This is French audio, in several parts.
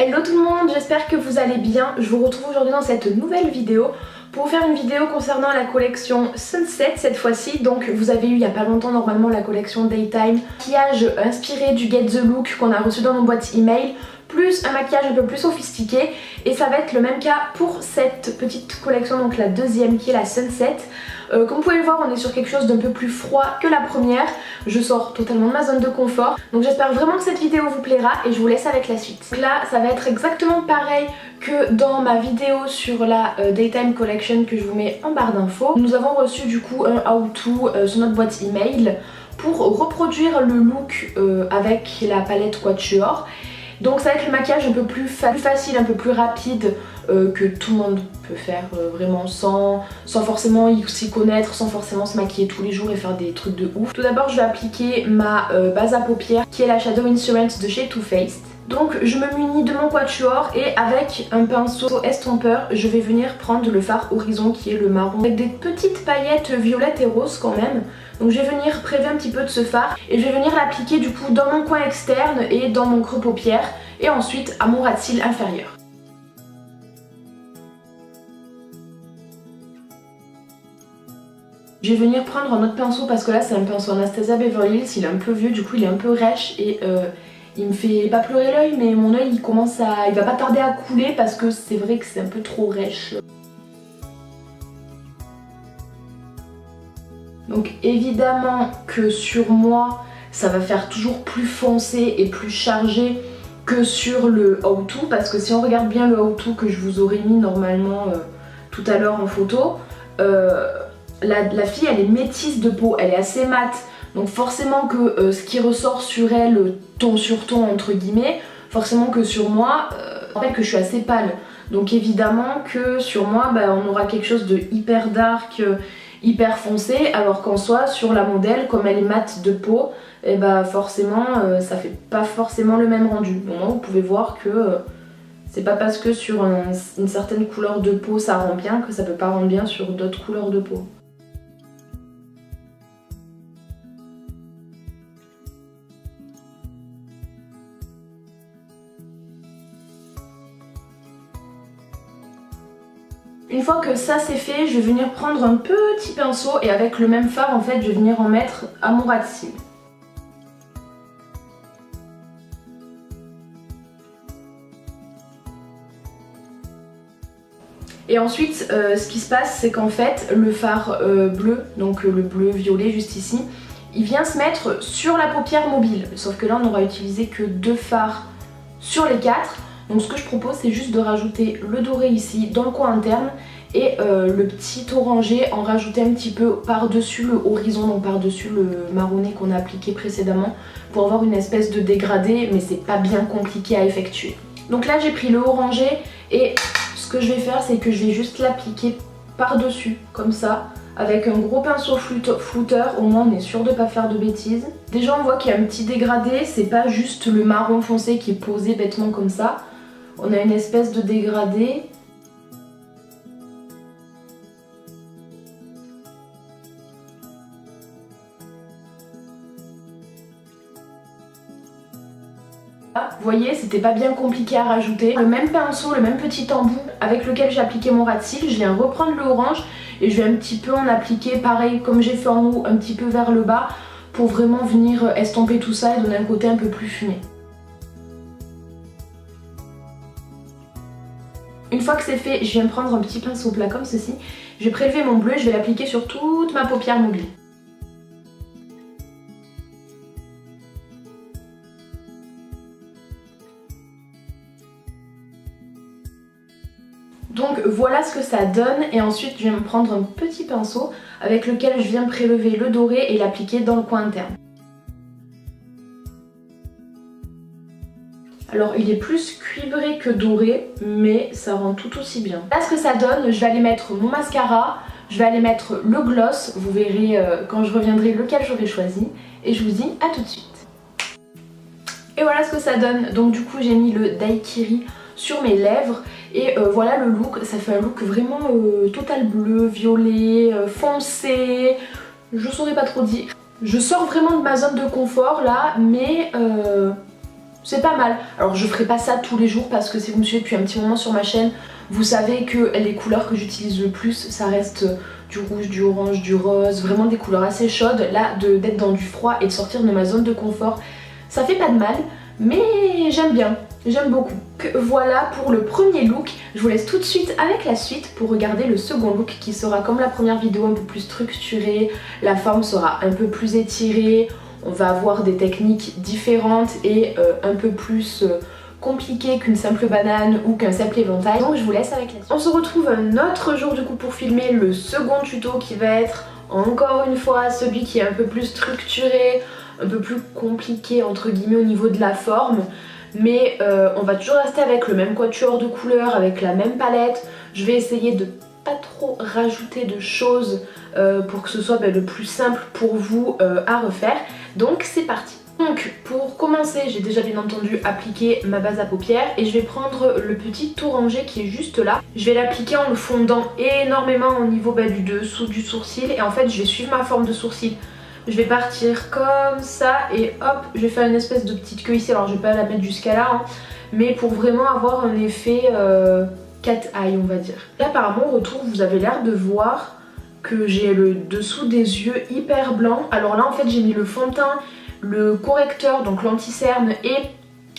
Hello tout le monde, j'espère que vous allez bien. Je vous retrouve aujourd'hui dans cette nouvelle vidéo pour vous faire une vidéo concernant la collection Sunset cette fois-ci. Donc vous avez eu il n'y a pas longtemps normalement la collection Daytime, maquillage inspiré du Get The Look qu'on a reçu dans nos boîtes email, plus un maquillage un peu plus sophistiqué, et ça va être le même cas pour cette petite collection, donc la deuxième qui est la Sunset. Comme vous pouvez le voir, on est sur quelque chose d'un peu plus froid que la première. Je sors totalement de ma zone de confort, donc j'espère vraiment que cette vidéo vous plaira et je vous laisse avec la suite. Donc là ça va être exactement pareil que dans ma vidéo sur la Daytime Collection que je vous mets en barre d'infos. Nous avons reçu du coup un how-to sur notre boîte email pour reproduire le look avec la palette Quatuor. Donc ça va être le maquillage un peu plus facile, un peu plus rapide que tout le monde peut faire vraiment sans forcément s'y connaître, sans forcément se maquiller tous les jours et faire des trucs de ouf. Tout d'abord je vais appliquer ma base à paupières qui est la Shadow Insurance de chez Too Faced. Donc je me munis de mon quatuor et avec un pinceau estompeur je vais venir prendre le fard Horizon qui est le marron avec des petites paillettes violettes et roses quand même. Donc je vais venir prélever un petit peu de ce fard et je vais venir l'appliquer du coup dans mon coin externe et dans mon creux paupière et ensuite à mon ras de cils inférieur. Je vais venir prendre un autre pinceau parce que là c'est un pinceau Anastasia Beverly Hills, il est un peu vieux, du coup il est un peu rêche et il me fait pas pleurer l'œil, mais mon œil il va pas tarder à couler parce que c'est vrai que c'est un peu trop rêche. Donc évidemment que sur moi ça va faire toujours plus foncé et plus chargé que sur le how-to, parce que si on regarde bien le how-to que je vous aurais mis normalement tout à l'heure en photo, la fille elle est métisse de peau, elle est assez mate, donc forcément que ce qui ressort sur elle, ton sur ton entre guillemets, forcément que sur moi, je rappelle que je suis assez pâle, donc évidemment que sur moi on aura quelque chose de hyper dark, hyper foncé, alors qu'en soi sur la modèle comme elle est mate de peau, et forcément ça fait pas forcément le même rendu. Bon, vous pouvez voir que c'est pas parce que sur une certaine couleur de peau ça rend bien que ça peut pas rendre bien sur d'autres couleurs de peau. Une fois que ça c'est fait, je vais venir prendre un petit pinceau et avec le même fard en fait je vais venir en mettre à mon ras de cils. Et ensuite ce qui se passe c'est qu'en fait le fard bleu, donc le bleu violet juste ici, il vient se mettre sur la paupière mobile. Sauf que là on n'aura utilisé que 2 fards sur les 4. Donc ce que je propose c'est juste de rajouter le doré ici dans le coin interne et le petit orangé, en rajouter un petit peu par-dessus le horizon, donc par-dessus le marronné qu'on a appliqué précédemment pour avoir une espèce de dégradé, mais c'est pas bien compliqué à effectuer. Donc là j'ai pris le orangé et ce que je vais faire c'est que je vais juste l'appliquer par-dessus comme ça avec un gros pinceau flouteur, au moins on est sûr de pas faire de bêtises. Déjà on voit qu'il y a un petit dégradé, c'est pas juste le marron foncé qui est posé bêtement comme ça. On a une espèce de dégradé. Vous voyez, c'était pas bien compliqué à rajouter. Le même pinceau, le même petit embout avec lequel j'ai appliqué mon ras de cils, je viens reprendre le orange et je vais un petit peu en appliquer pareil comme j'ai fait en haut, un petit peu vers le bas pour vraiment venir estomper tout ça et donner un côté un peu plus fumé. Une fois que c'est fait, je viens prendre un petit pinceau plat comme ceci, je vais prélever mon bleu et je vais l'appliquer sur toute ma paupière mobile. Donc voilà ce que ça donne et ensuite je viens me prendre un petit pinceau avec lequel je viens prélever le doré et l'appliquer dans le coin interne. Alors il est plus cuivré que doré mais ça rend tout aussi bien. Là ce que ça donne, je vais aller mettre mon mascara, je vais aller mettre le gloss, vous verrez quand je reviendrai lequel j'aurai choisi et je vous dis à tout de suite. Et voilà ce que ça donne, donc du coup j'ai mis le Daiquiri sur mes lèvres et voilà le look, ça fait un look vraiment total bleu, violet, foncé, je saurais pas trop dire. Je sors vraiment de ma zone de confort là, mais c'est pas mal. Alors je ferai pas ça tous les jours parce que si vous me suivez depuis un petit moment sur ma chaîne, vous savez que les couleurs que j'utilise le plus, ça reste du rouge, du orange, du rose, vraiment des couleurs assez chaudes. Là, d'être dans du froid et de sortir de ma zone de confort, ça fait pas de mal, mais j'aime bien, j'aime beaucoup. Donc, voilà pour le premier look. Je vous laisse tout de suite avec la suite pour regarder le second look qui sera comme la première vidéo un peu plus structuré, la forme sera un peu plus étirée, on va avoir des techniques différentes et un peu plus compliquées qu'une simple banane ou qu'un simple éventail. Donc je vous laisse avec la suite. On se retrouve un autre jour du coup pour filmer le second tuto qui va être encore une fois celui qui est un peu plus structuré, un peu plus compliqué entre guillemets au niveau de la forme. Mais on va toujours rester avec le même quatuor de couleurs, avec la même palette. Je vais essayer de pas trop rajouter de choses pour que ce soit le plus simple pour vous à refaire. Donc c'est parti. Donc pour commencer, j'ai déjà bien entendu appliqué ma base à paupières et je vais prendre le petit orangé qui est juste là. Je vais l'appliquer en le fondant énormément au niveau du dessous du sourcil et en fait je vais suivre ma forme de sourcil. Je vais partir comme ça et hop, je vais faire une espèce de petite queue ici. Alors je vais pas la mettre jusqu'à là, hein, mais pour vraiment avoir un effet cat eye on va dire. Là par mon retour, vous avez l'air de voir que j'ai le dessous des yeux hyper blanc. Alors là en fait j'ai mis le fond de teint, le correcteur, donc l'anti-cerne et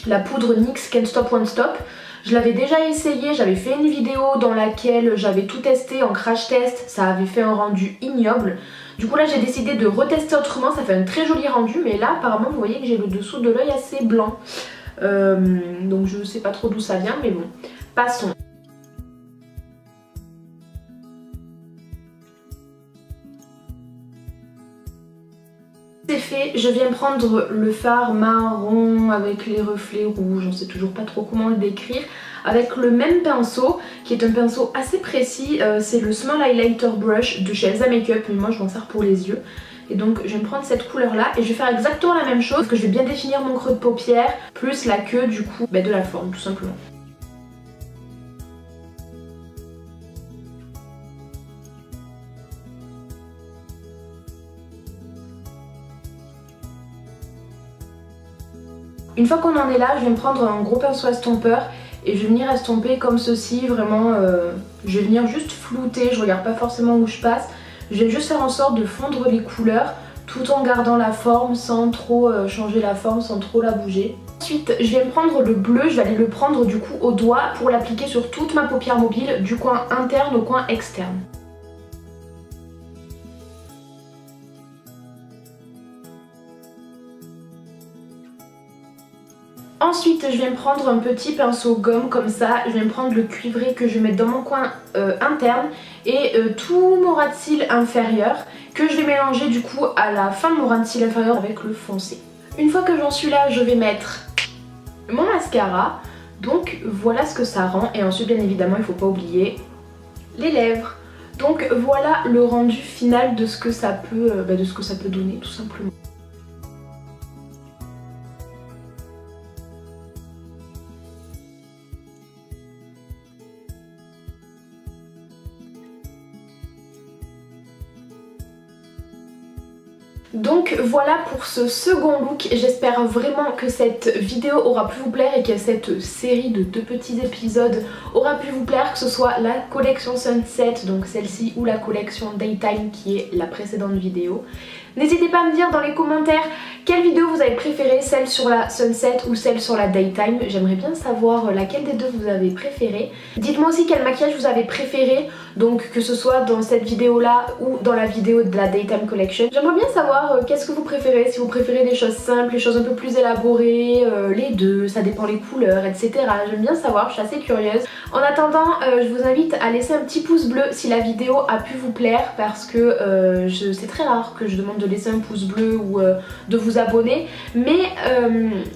la poudre NYX Can't Stop Won't Stop. Je l'avais déjà essayé, j'avais fait une vidéo dans laquelle j'avais tout testé en crash test, ça avait fait un rendu ignoble. Du coup là j'ai décidé de retester autrement, ça fait un très joli rendu, mais là apparemment vous voyez que j'ai le dessous de l'œil assez blanc. Donc je sais pas trop d'où ça vient, mais bon, passons. C'est fait, je viens prendre le fard marron avec les reflets rouges, on sait toujours pas trop comment le décrire, avec le même pinceau qui est un pinceau assez précis, c'est le Small Highlighter Brush de chez Elsa Makeup, mais moi je m'en sers pour les yeux. Et donc je vais me prendre cette couleur là et je vais faire exactement la même chose, parce que je vais bien définir mon creux de paupière, plus la queue du coup de la forme tout simplement. Une fois qu'on en est là, je vais me prendre un gros pinceau estompeur et je vais venir estomper comme ceci, vraiment, je vais venir juste flouter, je regarde pas forcément où je passe, je vais juste faire en sorte de fondre les couleurs tout en gardant la forme sans trop changer la forme, sans trop la bouger. Ensuite, je vais me prendre le bleu, je vais aller le prendre du coup au doigt pour l'appliquer sur toute ma paupière mobile, du coin interne au coin externe. Ensuite je vais me prendre un petit pinceau gomme comme ça, je vais me prendre le cuivré que je vais mettre dans mon coin interne et tout mon ras de cils inférieur que je vais mélanger du coup à la fin de mon ras de cils inférieur avec le foncé. Une fois que j'en suis là, je vais mettre mon mascara, donc voilà ce que ça rend et ensuite bien évidemment il faut pas oublier les lèvres. Donc voilà le rendu final de ce que ça peut, donner tout simplement. Donc voilà pour ce second look, j'espère vraiment que cette vidéo aura pu vous plaire et que cette série de 2 petits épisodes aura pu vous plaire, que ce soit la collection Sunset, donc celle-ci, ou la collection Daytime qui est la précédente vidéo. N'hésitez pas à me dire dans les commentaires quelle vidéo vous avez préférée, celle sur la Sunset ou celle sur la Daytime. J'aimerais bien savoir laquelle des deux vous avez préférée. Dites-moi aussi quel maquillage vous avez préféré, donc que ce soit dans cette vidéo là ou dans la vidéo de la Daytime Collection. J'aimerais bien savoir qu'est-ce que vous préférez, si vous préférez des choses simples, des choses un peu plus élaborées, les deux, ça dépend les couleurs, etc. J'aime bien savoir, je suis assez curieuse. En attendant, je vous invite à laisser un petit pouce bleu si la vidéo a pu vous plaire, parce que c'est très rare que je demande de laisser un pouce bleu ou de vous abonner, mais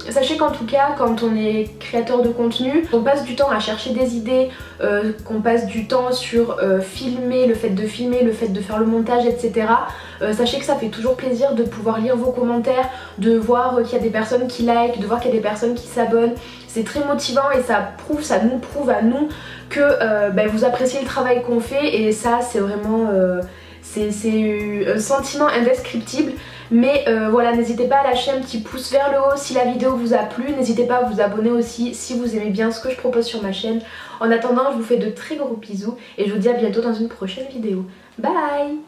sachez qu'en tout cas quand on est créateur de contenu, on passe du temps à chercher des idées, qu'on passe du temps sur filmer, le fait de filmer, le fait de faire le montage, etc. Sachez que ça fait toujours plaisir de pouvoir lire vos commentaires, de voir qu'il y a des personnes qui like, de voir qu'il y a des personnes qui s'abonnent. C'est très motivant et ça nous prouve à nous que vous appréciez le travail qu'on fait, et ça c'est vraiment c'est un sentiment indescriptible. Mais voilà, n'hésitez pas à lâcher un petit pouce vers le haut si la vidéo vous a plu. N'hésitez pas à vous abonner aussi si vous aimez bien ce que je propose sur ma chaîne. En attendant, je vous fais de très gros bisous et je vous dis à bientôt dans une prochaine vidéo. Bye!